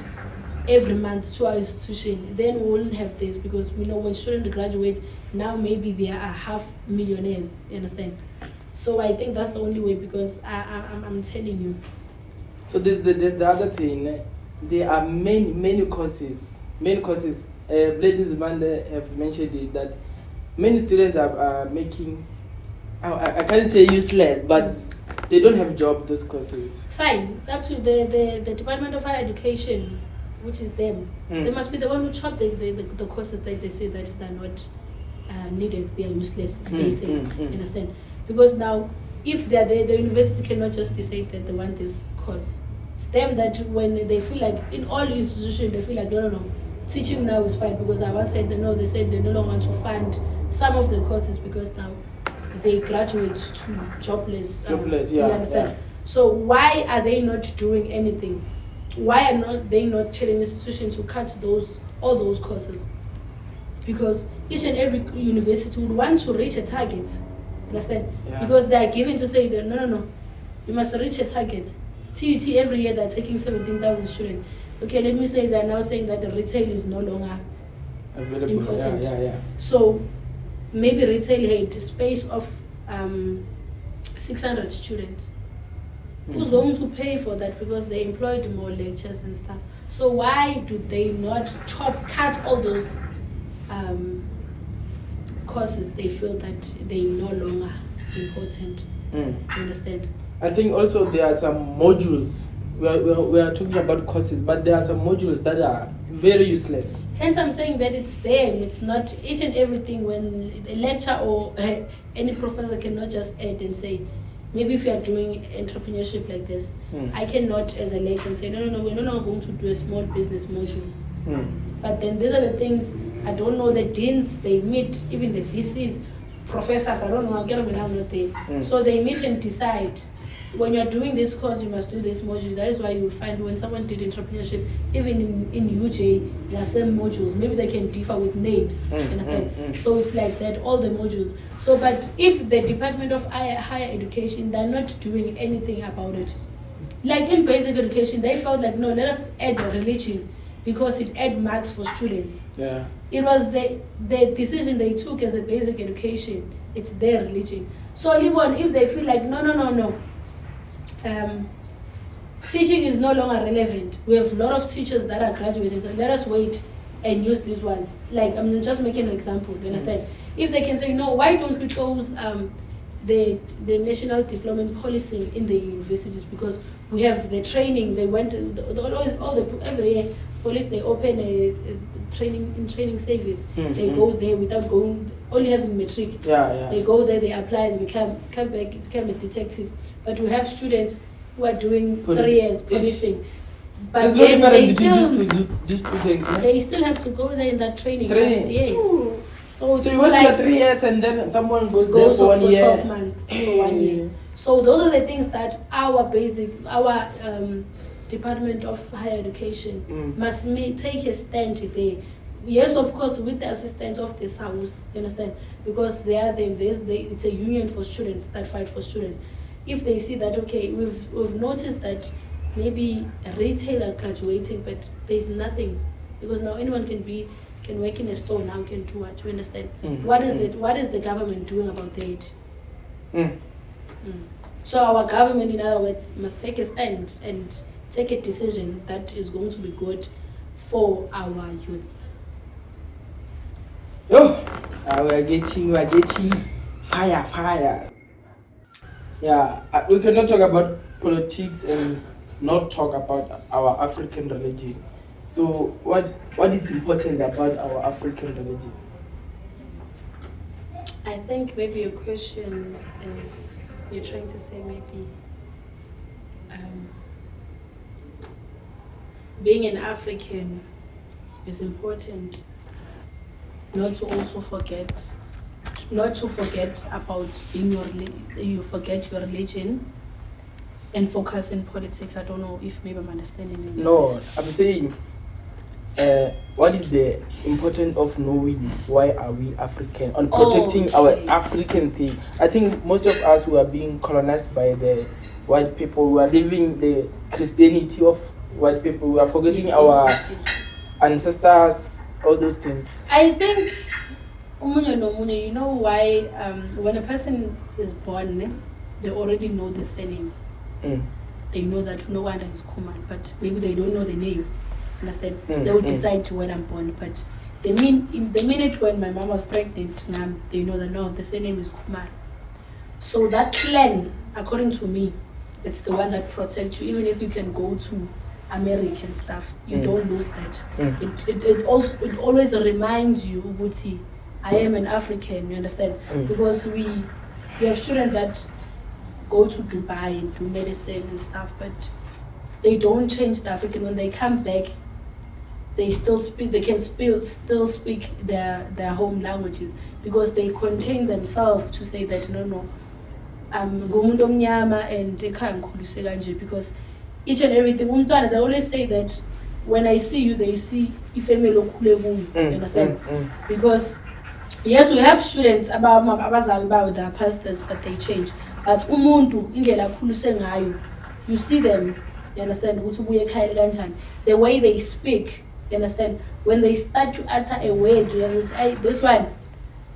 every month to our institution. Then we won't have this, because we know when students graduate, now maybe they are half millionaires, you understand? So I think that's the only way, because I'm telling you. So there's the other thing. There are many courses. Ladies Manda have mentioned it, that many students are making, I can't say useless, but they don't have job, those courses. It's fine. It's up to the Department of Higher Education, which is them. They must be the one who chop the courses that they say that they're not needed, they are useless, they say. Understand? Because now, if they're there, the university cannot just decide that they want this course. It's them that when they feel like, in all institutions, they feel like, no, teaching now is fine, because I once said no, they said they no longer want to fund some of the courses because now they graduate to jobless. You understand? Yeah. So why are they not doing anything? Why are they not telling the institution to cut all those courses? Because each and every university would want to reach a target. understand? Because they are given to say that no, you must reach a target. TUT every year they're taking 17,000 students. Okay, let me say they're now saying that the retail is no longer available. Important. Yeah. So maybe retail had a space of 600 students. Who's going to pay for that? Because they employed more lectures and stuff. So why do they not cut all those courses they feel that they no longer important? You understand? I think also there are some modules. We are talking about courses, but there are some modules that are very useless. Hence I'm saying that it's them. It's not each and everything. When a lecture or any professor cannot just add and say, maybe if you are doing entrepreneurship like this, I cannot as a lecturer say, no, we're no longer going to do a small business module. But then these are the things, I don't know, the deans, they meet, even the VCs, professors, I don't know, I'm not there. So they meet and decide, when you're doing this course, you must do this module. That is why you will find when someone did entrepreneurship, even in UJ, there are same modules. Maybe they can differ with names, understand? So it's like that, all the modules. So, but if the Department of Higher Education, they're not doing anything about it. Like in basic education, they felt like, no, let us add religion because it add marks for students. Yeah. It was the decision they took as a basic education. It's their religion. So, Libon, if they feel like, no, teaching is no longer relevant. We have a lot of teachers that are graduating. So let us wait and use these ones. Like, I'm just making an example, you understand? If they can say, no, why don't we close the national diploma policy in the universities? Because we have the training. They went every year, police, they open a training service. They go there without only having matric. They go there, they apply, they come back, become a detective. But we have students who are doing 3 years policing. But then they still have to go there in that training. Yes. So you work like for 3 years and then someone goes there for 1 year. 12 months, for 1 year. So those are the things that our Department of Higher Education must take a stand there. Yes, of course, with the assistance of this house, you understand? Because it's a union for students that fight for students. If they see that, okay, we've noticed that maybe a retailer graduating, but there's nothing, because now anyone can work in a store now, can do what, you understand? What is the government doing about that? So our government, in other words, must take a stand and take a decision that is going to be good for our youth. We are getting fire. Yeah, we cannot talk about politics and not talk about our African religion. So what is important about our African religion? I think maybe your question is, you're trying to say maybe being an African is important, not to forget about being you forget your religion and focus in politics. I don't know if maybe I'm understanding you. No, I'm saying what is the importance of knowing why are we African and protecting our African thing? I think most of us who are being colonized by the white people, who are living the Christianity of white people, we are forgetting our ancestors, all those things. I think you know why when a person is born, they already know the surname. They know that Nokwanda is Khumalo, but maybe they don't know the name. Understand? They will decide when I'm born, but the minute when my mom was pregnant, they know that no, the surname is Khumalo. So that clan, according to me, it's the one that protects you. Even if you can go to American stuff, you don't lose that. It always reminds you, Uguti, I am an African, you understand? Because we have students that go to Dubai and do medicine and stuff, but they don't change the African. When they come back, they still still speak their home languages, because they contain themselves to say that no, I'm ngumuntu omnyama and ekhaya ngikhulise kanje, because each and everything they always say that when I see you, they see ifemelo okhule kuyo, you understand? Because yes, we have students abazali bawo, they are pastors, but they change. But umuntu indlela akhulise ngayo, you see them, you understand, ukuthi ubuye ekhaya kanjani, the way they speak, you understand, when they start to utter a word, you understand, this one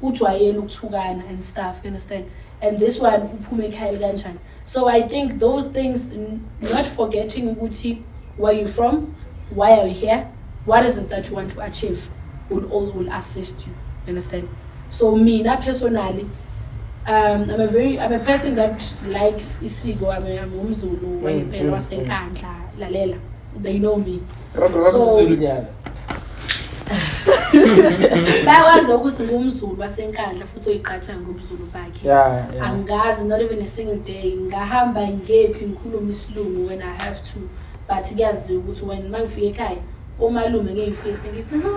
ujwayele ukuthukana and stuff, you understand, and this one uphume ekhaya kanjani. So I think those things, not forgetting ukuthi where you from, why are you here, what is it that you want to achieve, will assist you, understand. So me, not personally, I'm a person that likes isiko. I'm umZulu, wayempela waseNkandla, lalela, they know me. So bayakwazi ukuthi ngumZulu waseNkandla futhi oyiqhatha ngobuzulu bakhe. Angazi, not even a single day ngahamba ngephi ngikhuluma isilungu when I have to, but kuyaziwa ukuthi when mangifika ekhaya omalume ngeyifisi ngithi hi.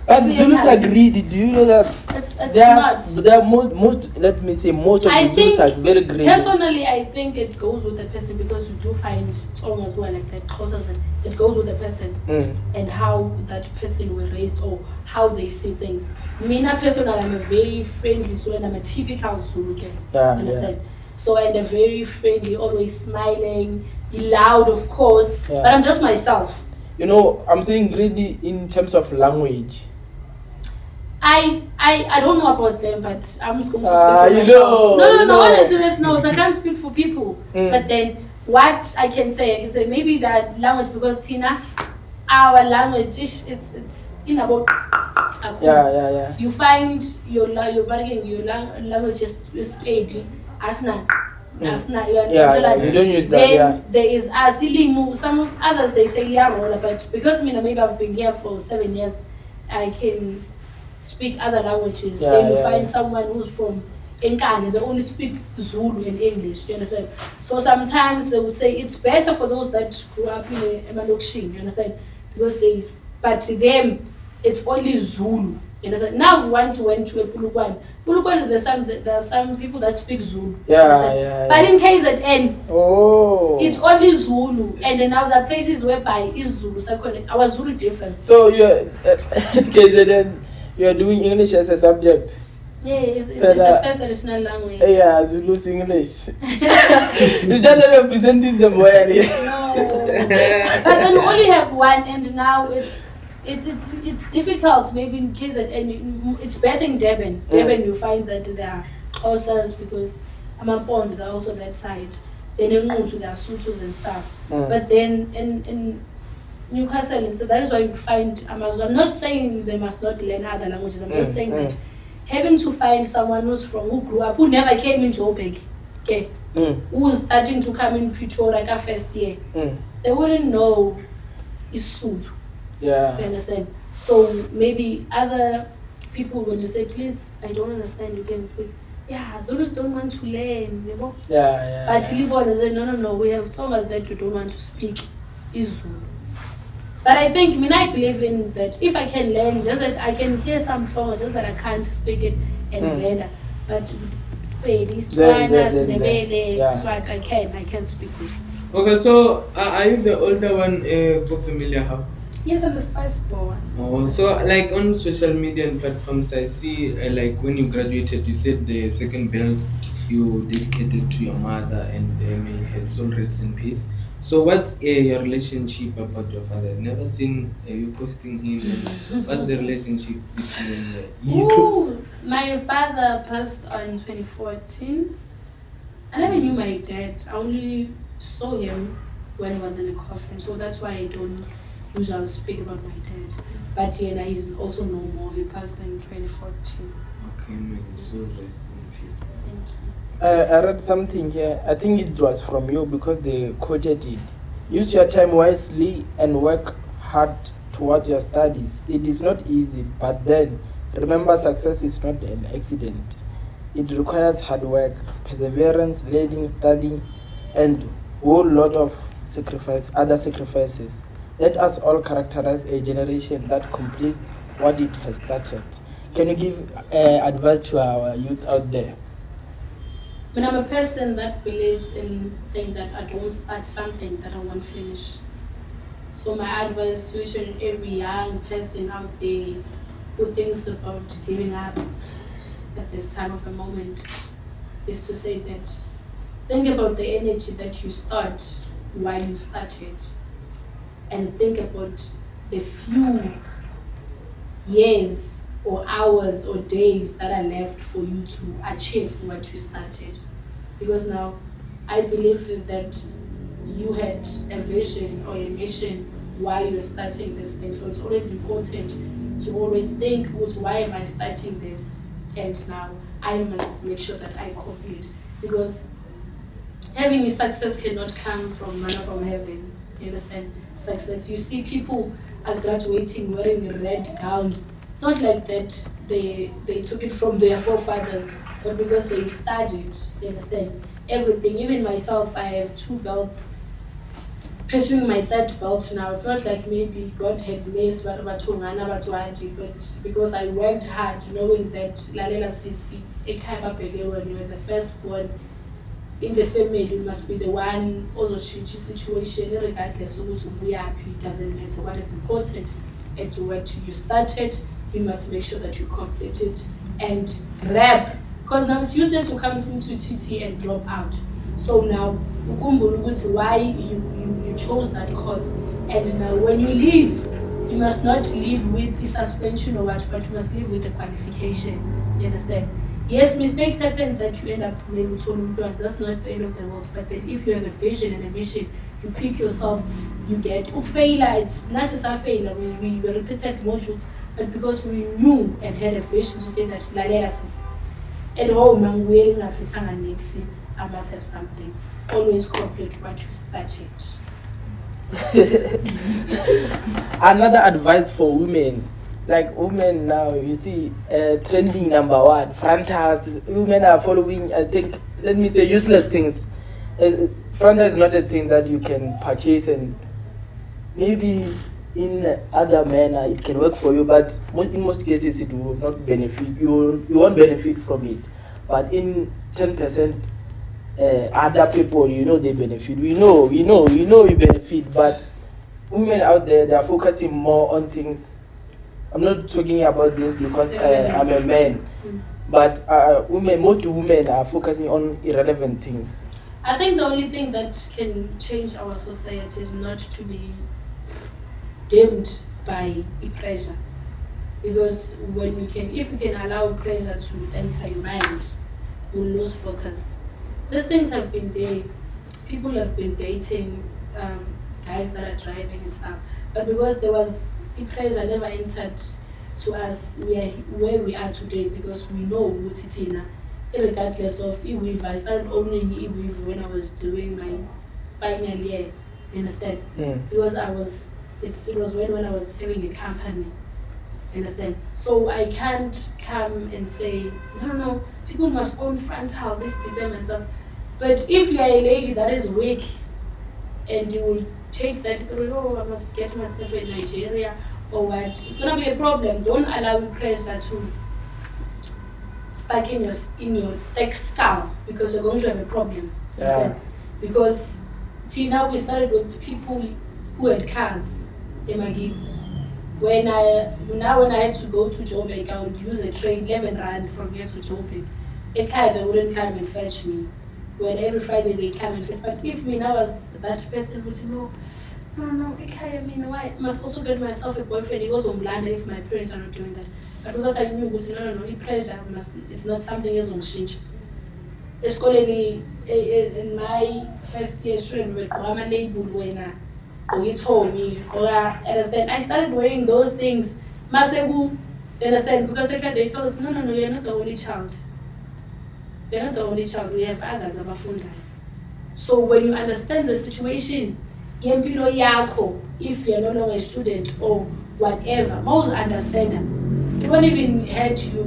But Zulus agree. Do you know that they are most let me say most of the Zulus are very green. Personally, I think it goes with the person, because you do find songs as well like that. It goes with the person and how that person were raised or how they see things. Me, not personally, I'm a very friendly Zulu, and I'm a typical Zulu girl. Understand? So, and a very friendly, always smiling, loud, of course, but I'm just myself. You know, I'm saying greedy in terms of language. I don't know about them, but I'm just going to speak for myself. No, on a serious note, I can't speak for people. But then what I can say maybe that language, because Tina, our language it's in about you find your language is paid asna. You don't use that. Then there is Asilimu. Some of others they say Liarola, but because maybe I've been here for 7 years, I can speak other languages. Then you find someone who's from Nkani, they only speak Zulu and English. You understand? So sometimes they would say it's better for those that grew up in a Malokshin. You understand? Because but to them it's only Zulu. You understand? Now went to a Pulukwan. Pulukwan, there are some people that speak Zulu. But in KZN, it's only Zulu. And then now there are places whereby is Zulu. So our Zulu differs. So you're at KZN, you're doing English as a subject. Yeah, it's a first additional language. Yeah, Zulu's English. You just representing them well. No. But then we only have one, and now it's difficult. Maybe in case that it's better in Durban. Durban, you find that there are horses, because Amaponde, they're also that side. Then they move to their Sutus and stuff. But then in Newcastle, and so that is why you find Amazon. I'm not saying they must not learn other languages. I'm just saying that having to find someone who grew up, who never came in Joburg, okay, who's starting to come in Pretoria like first year, they wouldn't know Isutu. You understand? So maybe other people, when you say, please, I don't understand, you can speak. Yeah, Zulus don't want to learn, you know? But Libon said, no, we have Thomas that you don't want to speak Zulu. But I think, I believe in that if I can learn, just that I can hear some songs, just that I can't speak it and learn. But these Tswanas, the Swat, I can speak it. Okay, so are you the older one, familiar how? Yes, I'm the firstborn. Oh, so like on social media and platforms, I see like when you graduated, you said the second belt you dedicated to your mother, and may her soul rest in peace. So what's your relationship about your father? I've never seen you posting him. What's the relationship between you? My father passed on 2014. I never knew my dad. I only saw him when he was in a coffin. So that's why I don't usually speak about my dad. But yeah, he's also no more. He passed in 2014. Okay, may his soul rest in peace. Thank you. I read something here. I think it was from you because they quoted it. Use your time wisely and work hard towards your studies. It is not easy, but then remember, success is not an accident. It requires hard work, perseverance, learning, studying, and a whole lot of other sacrifices. Let us all characterize a generation that completes what it has started. Can you give advice to our youth out there? When I'm a person that believes in saying that I don't start something that I won't finish. So my advice to each and every young person out there who thinks about giving up at this time of a moment is to say that think about the energy that you start while you started, and think about the few years or hours or days that are left for you to achieve what you started. Because now I believe that you had a vision or a mission why you're starting this thing. So it's always important to always think, why am I starting this? And now I must make sure that I complete. Because having success cannot come from manna from heaven. You understand? Success. You see people are graduating wearing red gowns. It's not like that they took it from their forefathers, but because they studied. You understand? Everything. Even myself, I have 2 belts. Pursuing my 3rd belt now. It's not like maybe God had missed but because I worked hard, knowing that Lalela Sisi, when you were the firstborn in the family, you must be the one also change situation regardless of who you are. It doesn't matter. What is important is what you started. You must make sure that you complete it and grab, because now it's useless to come into TT and drop out. So now why you chose that course, and now when you leave, you must not leave with the suspension or what, but you must leave with the qualification. You understand? Yes, mistakes happen that you end up maybe told that's not the end of the world. But then if you have a vision and a mission, you pick yourself, you get failure. It's not just a failure. We repeated modules, but because we knew and had a vision to say that Lalela is at home, I'm wearing a pitanga next, I must have something. Always complete what you started. Another advice for women. Like women now, you see, trending number 1, frontals. Women are following, I think, let me say, useless things. Frontal is not a thing that you can purchase, and maybe in other manner it can work for you, but in most cases it will not benefit you. You won't benefit from it. But in 10%, other people, they benefit. We know we benefit, but women out there, they are focusing more on things. I'm not talking about this because I'm a man, but most women are focusing on irrelevant things. I think the only thing that can change our society is not to be dimmed by pressure. Because if you can allow pressure to enter your mind, you'll lose focus. These things have been there. People have been dating guys that are driving and stuff, but because there was pressure never entered to us, we are where we are today because we know Utitina. Regardless of e-weave, I started owning e-weave when I was doing my final year. You understand? Because it was when I was having a company. Understand? So I can't come and say, no, people must own frontal this December and stuff. But if you are a lady that is weak and you will take that, I must get myself in Nigeria or what, it's gonna be a problem. Don't allow pressure to stuck in your tech skull, because you're going to have a problem. Yeah. Because Tina, we started with people who had cars. When I had to go to Joburg, I would use a train 11 rand from here to Joburg. A car, they wouldn't come and fetch me. When every Friday they come and fetch. But if me now as that person would know, no, why? I must also get myself a boyfriend. It was on land if my parents are not doing that. But because I knew, the pressure it's not something else on change. In my first year student, we were labeled when he told me, understand. I started wearing those things. Masegu, understand? Because they told us, no, you're not the only child. You're not the only child. We have others of Afunda. So when you understand the situation, if you're no longer a student or whatever, most understand them. You won't even hurt you,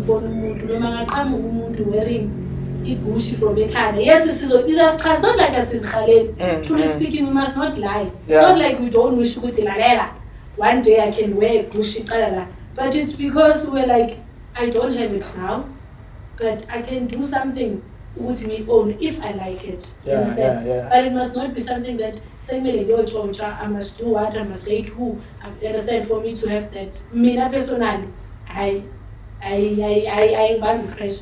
wearing igushi from a car. Yes, it's not like a sister. Truly speaking, we must not lie. It's not like we don't wish to go to one day I can wear gushi, but it's because we're like, I don't have it now, but I can do something with me own if I like it. Yeah. But it must not be something that I must do what, I must date who. Understand? For me to have that, me personally, I I want to crash,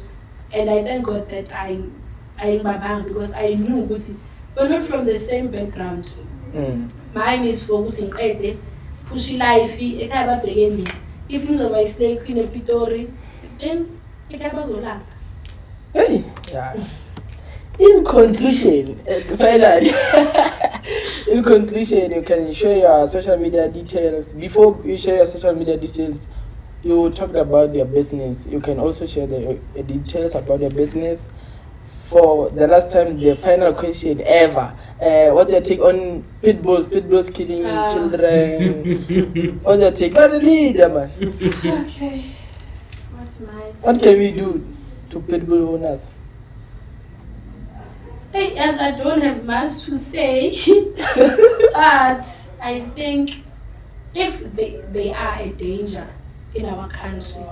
and I thank God that I'm babang because I knew ukuthi we're not from the same background. Mine is focusing qede push life ekhaya babheke mina. If ngizoba islay queen ePitori, then ekhaya bazolapha. Hey, yeah. In conclusion, finally, in conclusion, you can share your social media details. Before you share your social media details, you talked about your business. You can also share the details about your business. For the last time, the final question ever. What's your take on pit bulls killing children? What's your take? But leader, man. Okay. What's my take? What can we do to pit bull owners? Hey, as I don't have much to say, but I think if they are a danger in our country,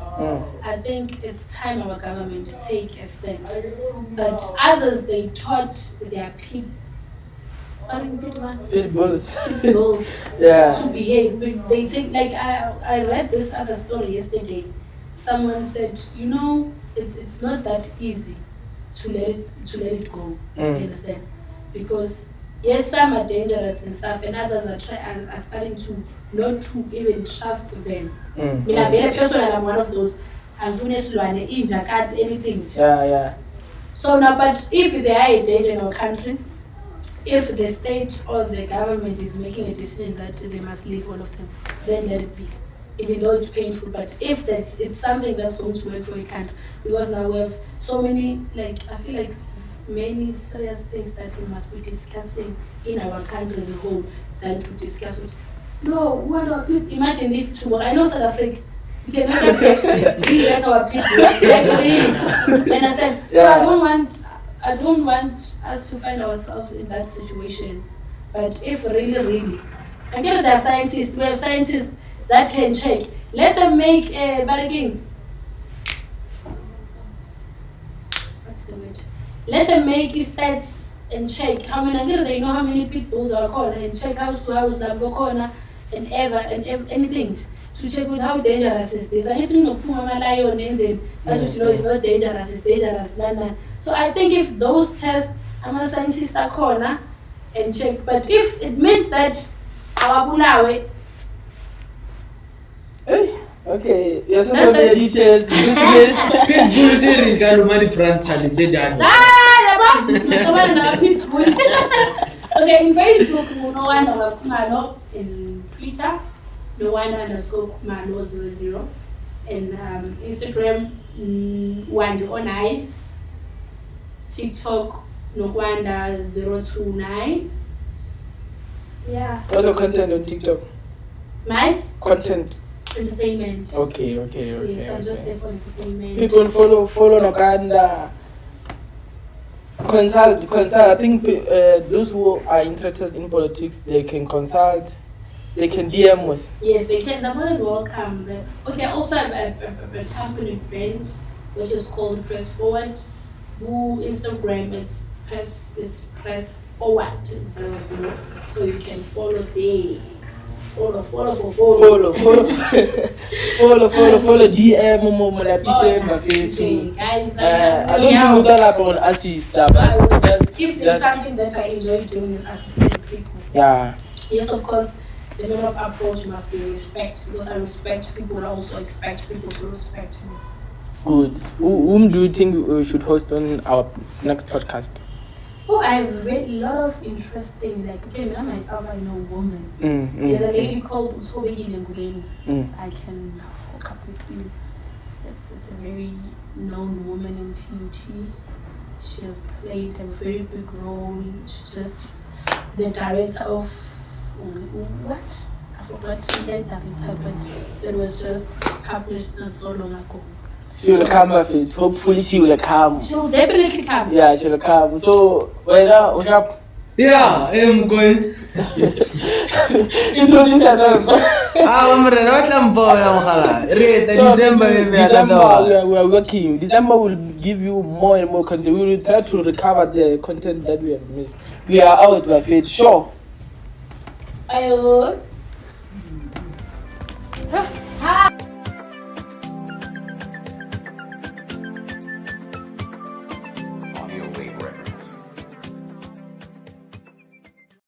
I think it's time our government to take a stand. But others, they taught their people, Pit bulls. Yeah. To behave. But they take, like I read this other story yesterday. Someone said, it's not that easy to let it go. You understand? Because yes, some are dangerous and stuff, and others are starting to not to even trust them. Very personal, I'm one of those. I'm anything. Yeah. So now, but if they are a danger in our country, if the state or the government is making a decision that they must leave all of them, then let it be. Even though it's painful, but if it's something that's going to work for a country, because now we have so many, I feel like many serious things that we must be discussing in our country as a whole than to discuss it. No, what are people? Imagine if tomorrow, I know South Africa, we can make a flex, bring back our people, understand? Yeah. So I don't want us to find ourselves in that situation. But if really, I get there are scientists, we have scientists that can check. Let them make a bargain. What's the word? Let them make stats and check how many. They know how many people are called and check house to house, corner, and anything to check with how dangerous is this. I need to know lion engine. As you know, it's not dangerous. It's dangerous. So I think if those tests, I'm a scientist corner and check. But if it means that our bulawe. Hey, okay. Your social media details, business. Okay, in Facebook, Nokwanda Khumalo. In Twitter, Nokwanda_Khumalo00. And Instagram, Wandi TikTok, Nokwanda029. Yeah. What's your content on TikTok? My content. Entertainment. Okay. Yes, I'm just there for entertainment. People follow Nokwanda. Consult. I think those who are interested in politics, they can consult. They can DM us. Yes, they can. They're more than welcome. Okay, I also have a company brand which is called Press Forward. Who Instagram is Press Forward 00. So you can follow there. Follow. DM Momo guys, I don't think that on assist, but if there's something that I enjoy doing is assisting people. Yeah. Yes, of course, the matter of approach must be respect, because I respect people. I also expect people to respect me. Good. Whom do you think we should host on our next podcast? Oh, I've read a lot of interesting, myself, I know woman. There's a lady called Utobegi Ngubeni. I can hook up with you. It's a very known woman in TUT. She has played a very big role. She just the director of what? I forgot the director, but it was just published not so long ago. She will come of it. Hopefully she will come. She will definitely come. Yeah, she will come. So, yeah, I'm going. Introduce yourself. December we are working. December will give you more and more content. We will try to recover the content that we have missed. We are out by faith. Sure. Ayo.